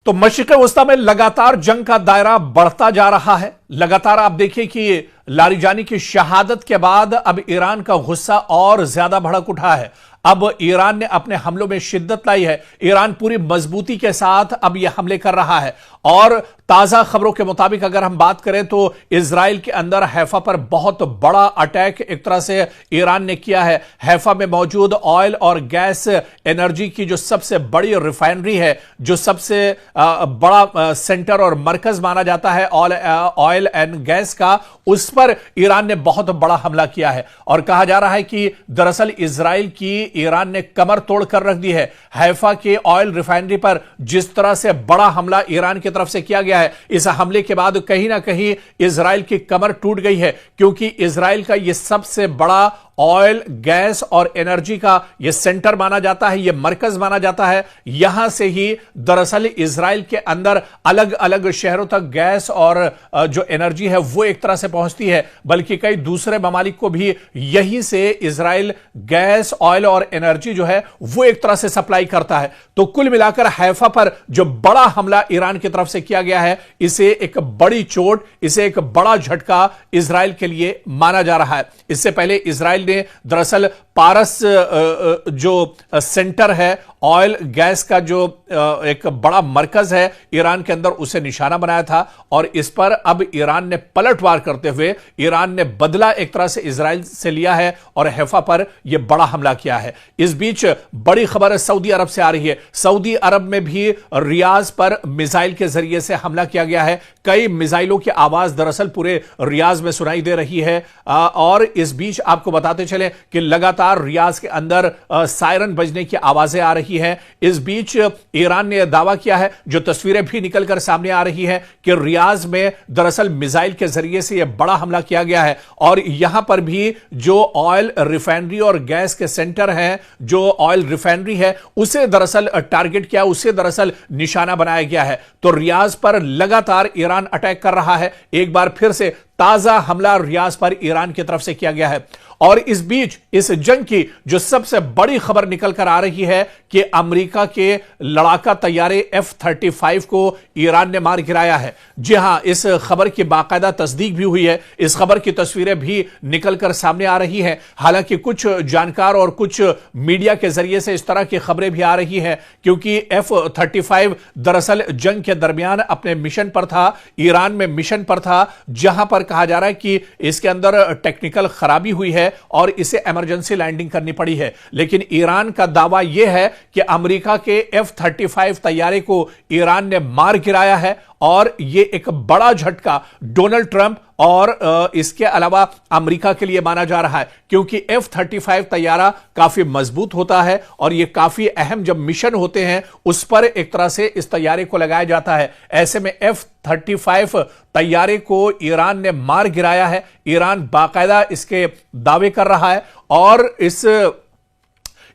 तो मशरिक़ वस्ता में लगातार जंग का दायरा बढ़ता जा रहा है। लगातार आप देखिए कि लारिजानी की शहादत के बाद अब ईरान का गुस्सा और ज्यादा भड़क उठा है। अब ईरान ने अपने हमलों में शिद्दत लाई है। ईरान पूरी मजबूती के साथ अब यह हमले कर रहा है और ताजा खबरों के मुताबिक अगर हम बात करें तो इजराइल के अंदर हैफा पर बहुत बड़ा अटैक एक तरह से ईरान ने किया है। हैफा में मौजूद ऑयल और गैस एनर्जी की जो सबसे बड़ी रिफाइनरी है, जो सबसे बड़ा सेंटर और मरकज माना जाता है ऑयल एंड गैस का, उस पर ईरान ने बहुत बड़ा हमला किया है और कहा जा रहा है कि दरअसल इजराइल की ईरान ने कमर तोड़ कर रख दी है। हैफा के ऑयल रिफाइनरी पर जिस तरह से बड़ा हमला ईरान की तरफ से किया गया है, इस हमले के बाद कहीं ना कहीं इजराइल की कमर टूट गई है, क्योंकि इजराइल का यह सबसे बड़ा ऑयल गैस और एनर्जी का यह सेंटर माना जाता है, यह मरकज माना जाता है। यहां से ही दरअसल इजराइल के अंदर अलग अलग शहरों तक गैस और जो एनर्जी है वो एक तरह से पहुंचती है, बल्कि कई दूसरे ममालिक को भी यहीं से इजराइल गैस, ऑयल और एनर्जी जो है वो एक तरह से सप्लाई करता है। तो कुल मिलाकर हैफा पर जो बड़ा हमला ईरान की तरफ से किया गया है, इसे एक बड़ी चोट, इसे एक बड़ा झटका इजराइल के लिए माना जा रहा है। इससे पहले इजराइल ने दरअसल पारस जो सेंटर है ऑयल गैस का, जो एक बड़ा मरकज है ईरान के अंदर, उसे निशाना बनाया था और इस पर अब ईरान ने पलटवार करते हुए ईरान ने बदला एक तरह से इजराइल से लिया है और हैफा पर यह बड़ा हमला किया है। इस बीच बड़ी खबर सऊदी अरब से आ रही है। सऊदी अरब में भी रियाज पर मिसाइल के जरिए से हमला किया गया है। कई मिसाइलों की आवाज दरअसल पूरे रियाज में सुनाई दे रही है और इस बीच आपको बताते चले कि लगातार रियाज के अंदर सायरन बजने की आवाजें आ रही है। इस बीच ईरान ने दावा किया है, जो तस्वीरें भी निकलकर सामने आ रही है, कि रियाज में दरअसल मिसाइल के जरिए से यह बड़ा हमला किया गया है और यहां पर भी जो ऑयल रिफाइनरी और गैस के सेंटर हैं, जो ऑयल रिफाइनरी है, उसे दरअसल टारगेट किया, उसे दरअसल निशाना बनाया गया है। तो रियाज पर लगातार ईरान अटैक कर रहा है। एक बार फिर से ताजा हमला रियाज पर ईरान की तरफ से किया गया है और इस बीच इस जंग की जो सबसे बड़ी खबर निकल कर आ रही है कि अमेरिका के लड़ाका तैयारे F-35 को ईरान ने मार गिराया है। जी हां, इस खबर की बाकायदा तस्दीक भी हुई है। इस खबर की तस्वीरें भी निकलकर सामने आ रही हैं। हालांकि कुछ जानकार और कुछ मीडिया के जरिए से इस तरह की खबरें भी आ रही हैं, क्योंकि F-35 दरअसल जंग के दरमियान अपने मिशन पर था, ईरान में मिशन पर था, जहां पर कहा जा रहा है कि इसके अंदर टेक्निकल खराबी हुई है और इसे इमरजेंसी लैंडिंग करनी पड़ी है। लेकिन ईरान का दावा यह है कि अमेरिका के F-35 तैयारे को ईरान ने मार गिराया है और यह एक बड़ा झटका डोनाल्ड ट्रंप और इसके अलावा अमेरिका के लिए माना जा रहा है, क्योंकि F-35 तैयारा काफी मजबूत होता है और यह काफी अहम जब मिशन होते हैं उस पर एक तरह से इस तैयारे को लगाया जाता है। ऐसे में F-35 तैयारे को ईरान ने मार गिराया है। ईरान बाकायदा इसके दावे कर रहा है और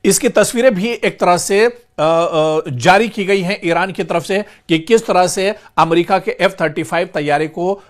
इसकी तस्वीरें भी एक तरह से जारी की गई हैं ईरान की तरफ से कि किस तरह से अमेरिका के F-35 तैयारे को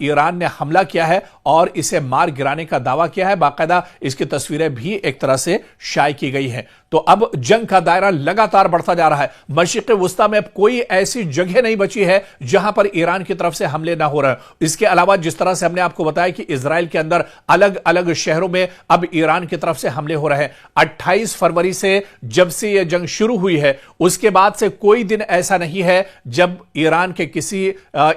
ईरान ने हमला किया है और इसे मार गिराने का दावा किया है। बाकायदा इसकी तस्वीरें भी एक तरह से शाये की गई हैं। तो अब जंग का दायरा लगातार बढ़ता जा रहा है। मशरिक़ वस्ता में अब कोई ऐसी जगह नहीं बची है जहां पर ईरान की तरफ से हमले ना हो रहे हैं। इसके अलावा जिस तरह से हमने आपको बताया कि इजराइल के अंदर अलग अलग शहरों में अब ईरान की तरफ से हमले हो रहे हैं। 28 फरवरी से जब से यह जंग शुरू हुई है, उसके बाद से कोई दिन ऐसा नहीं है जब ईरान के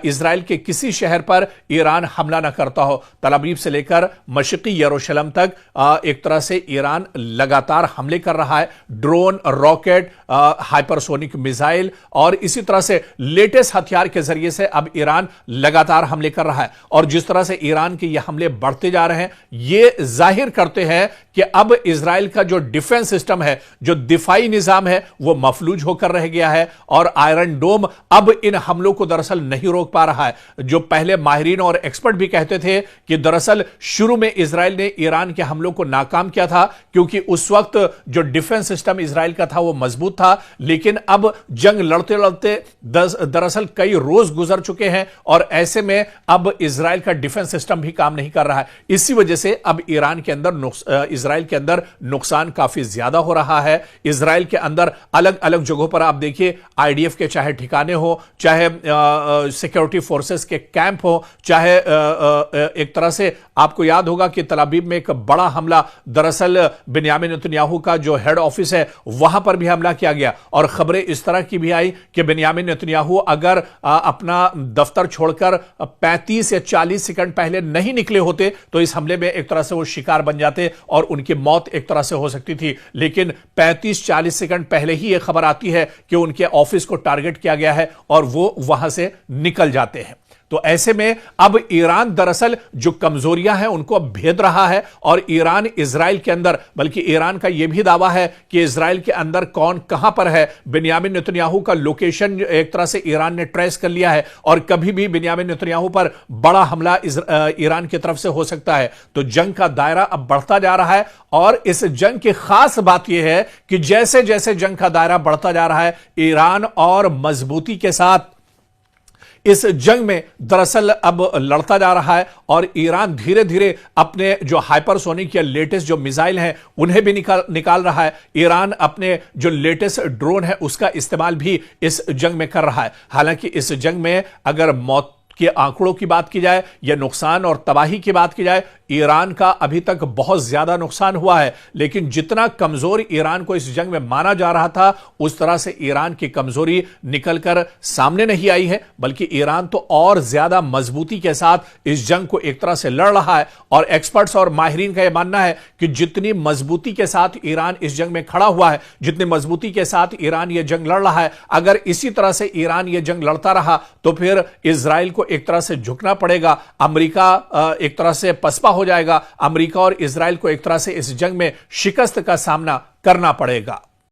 इजराइल के किसी शहर पर ईरान हमला ना करता हो। तल अवीव से लेकर मशरिक़ी यरूशलेम तक एक तरह से ईरान लगातार हमले कर रहा है। ड्रोन, रॉकेट, हाइपरसोनिक मिसाइल और इसी तरह से लेटेस्ट हथियार के जरिए से अब ईरान लगातार हमले कर रहा है और जिस तरह से ईरान के ये हमले बढ़ते जा रहे हैं, ये जाहिर करते हैं कि अब इजराइल का जो डिफेंस सिस्टम है, जो दिफाई निजाम है, वो मफलूज होकर रह गया है और आयरन डोम अब इन हमलों को दरअसल नहीं रोक पा रहा है। जो पहले माहिरीन और एक्सपर्ट भी कहते थे कि दरअसल शुरू में इजराइल ने ईरान के हमलों को नाकाम किया था, क्योंकि उस वक्त जो डिफेंस सिस्टम इजराइल का था वो मजबूत था। लेकिन अब जंग लड़ते लड़ते दरअसल कई रोज गुजर चुके हैं और ऐसे में अब इजराइल का डिफेंस सिस्टम भी काम नहीं कर रहा है। इसी वजह से अब इजराइल के अंदर नुकसान काफी ज्यादा हो रहा है। इजराइल के अंदर अलग अलग जगहों पर आप देखिए आईडीएफ के चाहे ठिकाने हो, चाहे सिक्योरिटी फोर्सेस के कैंप हो, चाहे एक तरह से आपको याद होगा कि तल अवीव में एक बड़ा हमला, दरअसल बिन्यामिन नेतन्याहू का जो हेड ऑफिस है वहां पर भी हमला किया गया और खबरें इस तरह की भी आई कि बिन्यामिन नेतन्याहू अगर अपना दफ्तर छोड़कर 35 या 40 सेकंड पहले नहीं निकले होते तो इस हमले में एक तरह से वो शिकार बन जाते और उनकी मौत एक तरह से हो सकती थी। लेकिन 35-40 सेकंड पहले ही यह खबर आती है कि उनके ऑफिस को टारगेट किया गया है और वो वहां से निकल जाते हैं। तो ऐसे में अब ईरान दरअसल जो कमजोरियां हैं उनको अब भेद रहा है और ईरान इजराइल के अंदर, बल्कि ईरान का यह भी दावा है कि इजराइल के अंदर कौन कहां पर है, बिन्यामिन नेतन्याहू का लोकेशन एक तरह से ईरान ने ट्रेस कर लिया है और कभी भी बिन्यामिन नेतन्याहू पर बड़ा हमला ईरान की तरफ से हो सकता है। तो जंग का दायरा अब बढ़ता जा रहा है और इस जंग की खास बात यह है कि जैसे जैसे जंग का दायरा बढ़ता जा रहा है ईरान और मजबूती के साथ इस जंग में दरअसल अब लड़ता जा रहा है और ईरान धीरे धीरे अपने जो हाइपरसोनिक या लेटेस्ट जो मिसाइल हैं उन्हें भी निकाल रहा है। ईरान अपने जो लेटेस्ट ड्रोन है उसका इस्तेमाल भी इस जंग में कर रहा है। हालांकि इस जंग में अगर मौत के आंकड़ों की बात की जाए या नुकसान और तबाही की बात की जाए, ईरान का अभी तक बहुत ज्यादा नुकसान हुआ है। लेकिन जितना कमजोर ईरान को इस जंग में माना जा रहा था उस तरह से ईरान की कमजोरी निकलकर सामने नहीं आई है, बल्कि ईरान तो और ज्यादा मजबूती के साथ इस जंग को एक तरह से लड़ रहा है। और एक्सपर्ट्स और माहिरीन का यह मानना है कि जितनी मजबूती के साथ ईरान इस जंग में खड़ा हुआ है, जितनी मजबूती के साथ ईरान यह जंग लड़ रहा है, अगर इसी तरह से ईरान यह जंग लड़ता रहा तो फिर इजराइल को एक तरह से झुकना पड़ेगा। अमेरिका एक तरह से पसपा हो जाएगा। अमेरिका और इजराइल को एक तरह से इस जंग में शिकस्त का सामना करना पड़ेगा।